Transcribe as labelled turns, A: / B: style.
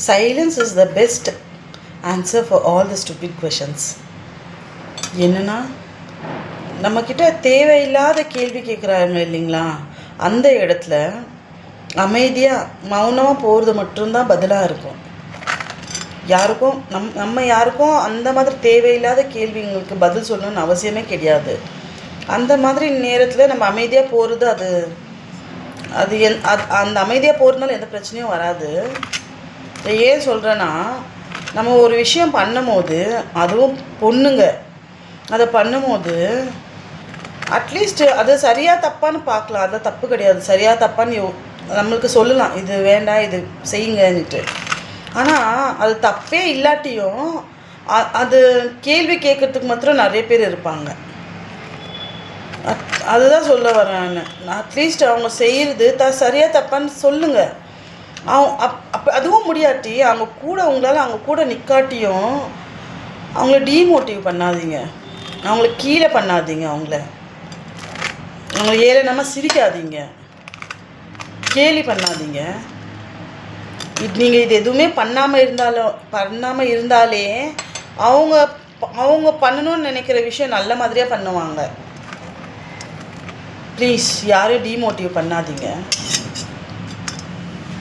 A: Silence is the best answer for all the stupid questions. என்னன்னா நம்மக்கிட்ட தேவையில்லாத கேள்வி கேட்குறாங்க இல்லைங்களா, அந்த இடத்துல அமைதியாக மௌனமாக போகிறது மட்டும்தான் பதிலாக இருக்கும். யாருக்கும் நம்ம யாருக்கும் அந்த மாதிரி தேவையில்லாத கேள்விங்களுக்கு பதில் சொல்லணும்னு அவசியமே கிடையாது. அந்த மாதிரி நேரத்தில் நம்ம அமைதியாக போகிறது அது அந்த அமைதியாக போகிறதுனால எந்த பிரச்சனையும் வராது. ஏன் சொல்கிறேன்னா, நம்ம ஒரு விஷயம் பண்ணும்போது, அதுவும் பொண்ணுங்க அதை பண்ணும்போது அட்லீஸ்ட்டு அது சரியாக தப்பான்னு பார்க்கலாம். அது தப்பு கிடையாது. சரியாக தப்பான்னு நம்மளுக்கு சொல்லலாம், இது வேண்டாம் இது செய்யுங்கன்னுட்டு. ஆனால் அது தப்பே இல்லாட்டியும் அது கேள்வி கேட்குறதுக்கு மாத்திரம் நிறைய பேர் இருப்பாங்க. அதுதான் சொல்ல வரேன் நான். அட்லீஸ்ட் அவங்க செய்கிறது சரியாக தப்பான்னு சொல்லுங்கள். அதுவும் முடியாட்டி அவங்க கூட நிற்காட்டியும் அவங்கள டீமோட்டிவ் பண்ணாதீங்க, அவங்கள கீழே பண்ணாதீங்க, அவங்கள ஏளனமாக சிரிக்காதீங்க, கேலி பண்ணாதீங்க. நீங்கள் இது எதுவுமே பண்ணாமல் இருந்தாலே அவங்க பண்ணணும்னு நினைக்கிற விஷயம் நல்ல மாதிரியாக பண்ணுவாங்க. ப்ளீஸ் யாரையும் டீமோட்டிவ் பண்ணாதீங்க.